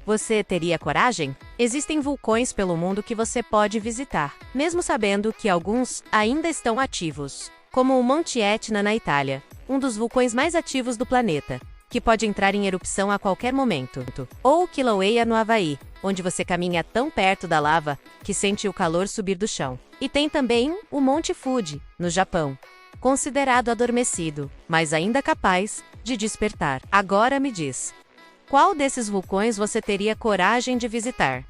Você teria coragem? Existem vulcões pelo mundo que você pode visitar, mesmo sabendo que alguns ainda estão ativos, como o Monte Etna na Itália, um dos vulcões mais ativos do planeta, que pode entrar em erupção a qualquer momento. Ou o Kilauea no Havaí, onde você caminha tão perto da lava que sente o calor subir do chão. E tem também o Monte Fuji, no Japão, considerado adormecido, mas ainda capaz de despertar. Agora me diz, qual desses vulcões você teria coragem de visitar?